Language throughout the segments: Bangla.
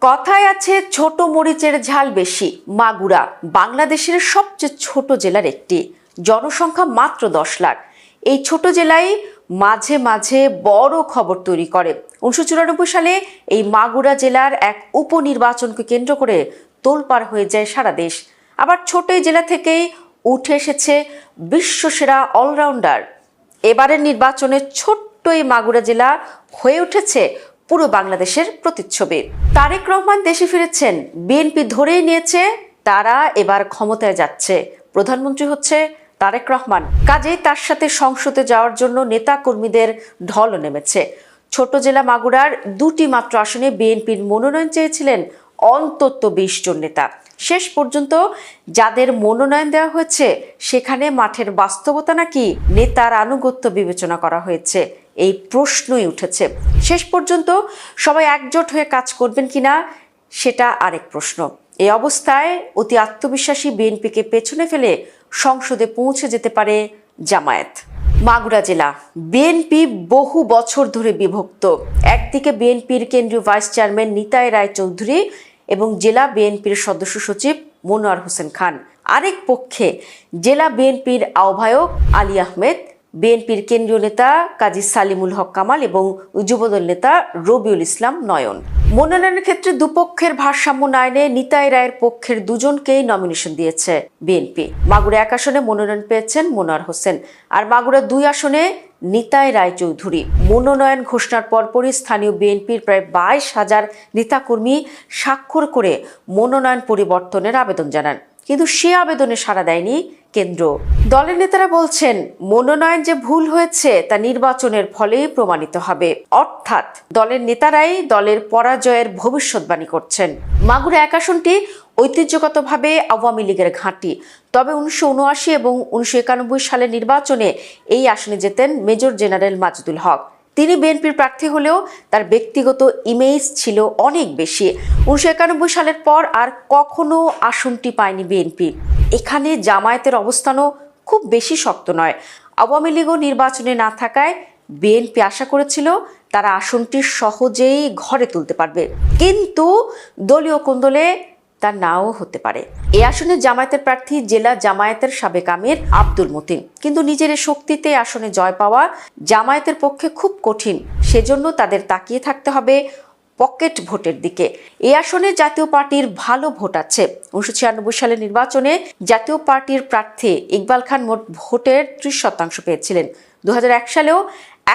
কথায় আছে ছোট মরিচের ঝাল বেশি। মাগুরা বাংলাদেশের সবচেয়ে ছোট জেলার একটি, জনসংখ্যা মাত্র 10 লাখ। এই ছোট জেলায় মাঝে মাঝে বড় খবর তৈরি করে। 1994 সালে এই মাগুরা জেলার এক উপনির্বাচনকে কেন্দ্র করে তোলপাড় হয়ে যায় সারা দেশ। আবার ছোট এই জেলা থেকেই উঠে এসেছে বিশ্বসেরা অলরাউন্ডার। এবারের নির্বাচনে ছোট্ট এই মাগুরা জেলা হয়ে উঠেছে পুরো বাংলাদেশের প্রতিচ্ছবি। তারেক রহমান দেশে ফিরেছেন, বিএনপি ধরেই নিয়েছে তারা এবার ক্ষমতায় যাচ্ছে, প্রধানমন্ত্রী হচ্ছে তারেক রহমান। কাজেই তার সাথে সংসদে যাওয়ার জন্য নেতা কর্মীদের ঢলও নেমেছে। ছোট জেলা মাগুরার দুটি মাত্র আসনে বিএনপির মনোনয়ন চেয়েছিলেন অন্তত 20 জন নেতা। শেষ পর্যন্ত যাদের মনোনয়ন দেওয়া হয়েছে সেখানে মাঠের বাস্তবতা নাকি নেতার আনুগত্য বিবেচনা করা হয়েছে, এই প্রশ্নই উঠেছে। শেষ পর্যন্ত সবাই একজোট হয়ে কাজ করবেন কিনা সেটা আরেক প্রশ্ন। এই অবস্থায় অতি আত্মবিশ্বাসী বিএনপিকে পেছনে ফেলে সংসদে পৌঁছে যেতে পারে জামায়াত। মাগুরা জেলা বিএনপি বহু বছর ধরে বিভক্ত। একদিকে বিএনপির কেন্দ্রীয় ভাইস চেয়ারম্যান নিতাই রায়চৌধুরী এবং জেলা বিএনপির সদস্য সচিব মনোয়ার হোসেন খান, আরেক পক্ষে জেলা বিএনপির আহ্বায়ক আলী আহমেদ, বিএনপির কেন্দ্রীয় নেতা কাজী সালিমুল হক কামাল এবং যুবদল নেতা রবিউল ইসলাম নয়ন। মনোনয়নের ক্ষেত্রে দুপক্ষের ভারসাম্য না এনে নিতাই রায়ের পক্ষের দুজনকেই নমিনেশন দিয়েছে বিএনপি। মাগুরা 1 আসনে মনোনয়ন পেয়েছেন মনোয়ার হোসেন, আর মাগুরা 2 আসনে নিতাই রায়চৌধুরী। মনোনয়ন ঘোষণার পরপরই স্থানীয় বিএনপির প্রায় 22,000 নেতাকর্মী স্বাক্ষর করে মনোনয়ন পরিবর্তনের আবেদন জানান, কিন্তু সে আবেদনে সাড়া দেয়নি কেন্দ্র। দলের নেতারা বলছেন মনোনয়ন যে ভুল হয়েছে তা নির্বাচনের ফলেই প্রমাণিত হবে, অর্থাৎ দলের নেতারাই দলের পরাজয়ের ভবিষ্যৎবাণী করছেন। মাগুরা 1 আসনটি ঐতিহ্যগতভাবে আওয়ামী লীগের ঘাঁটি। তবে 1979 এবং 1991 সালের নির্বাচনে এই আসনে যেতেন মেজর জেনারেল মাজেদুল হক। তিনি বিএনপির প্রার্থী হলেও তার ব্যক্তিগত ইমেজ ছিল অনেক বেশি। 1991 সালের পর আর কখনো আসনটি পায়নি বিএনপি। এখানে জামায়াতের অবস্থানও খুব বেশি শক্ত নয়। আওয়ামী লীগও নির্বাচনে না থাকায় বিএনপি আশা করেছিল তারা আসনটি সহজেই ঘরে তুলতে পারবে, কিন্তু দলীয় কোন্দলে তা নাও হতে পারে। এই আসনে জামায়াতের প্রার্থী জেলা জামায়াতের সাবেক আমির আব্দুল মতিন, কিন্তু নিজের শক্তিতে আসনে জয় পাওয়া জামায়াতের পক্ষে খুব কঠিন। সেজন্য তাদের তাকিয়ে থাকতে হবে পকেট ভোটের দিকে। এই আসনে জাতীয় পার্টির ভালো ভোট আছে। 1996 সালের নির্বাচনে জাতীয় পার্টির প্রার্থী ইকবাল খান মোট ভোটের 30% পেয়েছিলেন। 2001 সালেও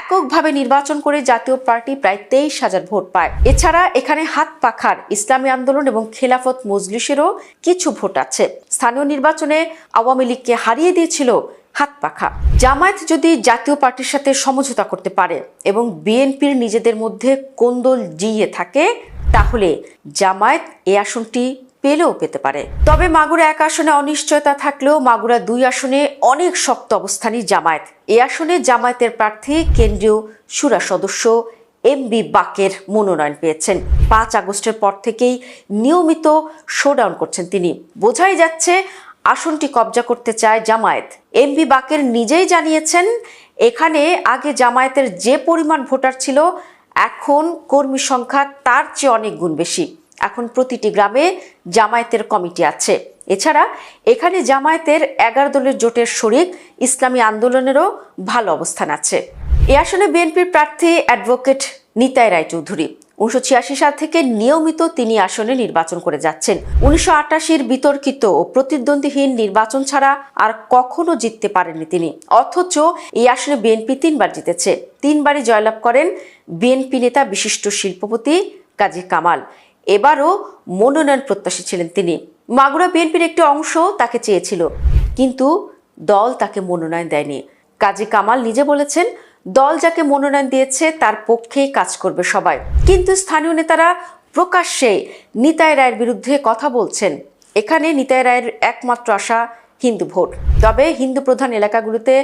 এককভাবে নির্বাচন করে জাতীয় পার্টি প্রায় 23,000 ভোট পায়। এছাড়া এখানে হাত পাখার ইসলামী আন্দোলন এবং খেলাফত মজলিসেরও কিছু ভোট আছে। স্থানীয় নির্বাচনে আওয়ামী লীগকে হারিয়ে দিয়েছিল হাত পাখা। জামায়াত যদি জাতীয় পার্টির সাথে সমঝোতা করতে পারে এবং বিএনপির নিজেদের মধ্যে কোন্দল জিয়ে থাকে, তাহলে জামায়াত এই আসনটি পেলেও পেতে পারে। তবে মাগুরা 1 আসনে অনিশ্চয়তা থাকলেও মাগুরা 2 আসনে অনেক শক্ত অবস্থানই জামায়াত। এই আসনে জামায়াতের প্রার্থী কেন্দ্রীয় শুরা সদস্য এমবি বাকের মনোনয়ন পেয়েছেন। 5 আগস্টের পর থেকেই নিয়মিত শোডাউন করছেন তিনি। বোঝাই যাচ্ছে আসনটি কবজা করতে চায় জামায়াত। এমবি বাকের নিজেই জানিয়েছেন এখানে আগে জামায়াতের যে পরিমাণ ভোটার ছিল এখন কর্মী সংখ্যা তার চেয়ে অনেক গুণ বেশি। এখন প্রতিটি গ্রামে জামায়াতের কমিটি আছে। এছাড়া এখানে জামায়াতের 11 দলের জোটের শরিক ইসলামী আন্দোলনেরও ভালো অবস্থান আছে। এই আসনে বিএনপির প্রার্থী অ্যাডভোকেট নিতাই রায়চৌধুরী। 1986 সাল থেকে নিয়মিত তিনি আসনে নির্বাচন করে যাচ্ছেন। 1988 বিতর্কিত ও প্রতিদ্বন্দ্বীহীন নির্বাচন ছাড়া আর কখনো জিততে পারেননি তিনি। অথচ এই আসনে বিএনপি 3 বার জিতেছে। 3 বারই জয়লাভ করেন বিএনপি নেতা বিশিষ্ট শিল্পপতি কাজী কামাল। এবারও মনোনয়ন প্রত্যাশী ছিলেন তিনি। মাগুরা বিএনপির একটি অংশ তাকে চেয়েছিল, কিন্তু দল তাকে মনোনয়ন দেয়নি। কাজী কামাল নিজে বলেছেন দল যাকে মনোনয়ন দিয়েছে তার পক্ষেই কাজ করবে সবাই। কিন্তু স্থানীয় নেতারা প্রকাশ্যে নিতাই রায়ের বিরুদ্ধে কথা বলছেন। এখানে নিতাই রায়ের একমাত্র আশা হিন্দু ভোট। তবে হিন্দু প্রধান এলাকাগুলোতে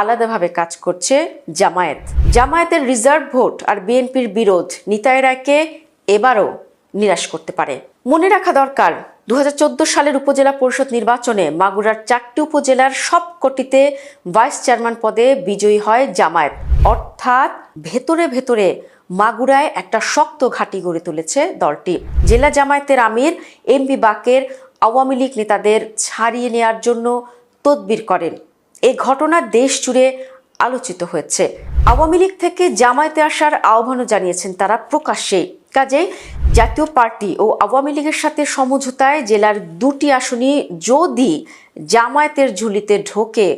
আলাদাভাবে কাজ করছে জামায়াত। জামায়াতের রিজার্ভ ভোট আর বিএনপির বিরোধ নিতাই রায়কে এবারও নিরাশ করতে পারে। মনে রাখা দরকার 2014 সালের উপজেলা পরিষদ নির্বাচনে মাগুরার 4টি উপজেলার সবকটিতে ভাইস চেয়ারম্যান পদে বিজয়ী হয় জামায়াত। অর্থাৎ ভেতরে ভেতরে মাগুরায় একটা শক্ত ঘাঁটি গড়ে তুলেছে দলটি। জেলা জামায়াতের আমির এমপি বাকের আওয়ামী লীগ নেতাদের ছাড়িয়ে নেয়ার জন্য তদবির করেন। এই ঘটনা দেশ জুড়ে আলোচিত হয়েছে। আওয়ামী লীগ থেকে জামায়াতে আসার আহ্বানও জানিয়েছেন তারা প্রকাশ্যে। কাজে জাতীয় পার্টি ও আওয়ামী লীগের সাথে সমঝোতায় জেলার 2টি আসনই যদি জামায়াতের ঝুলিতে ঢোকে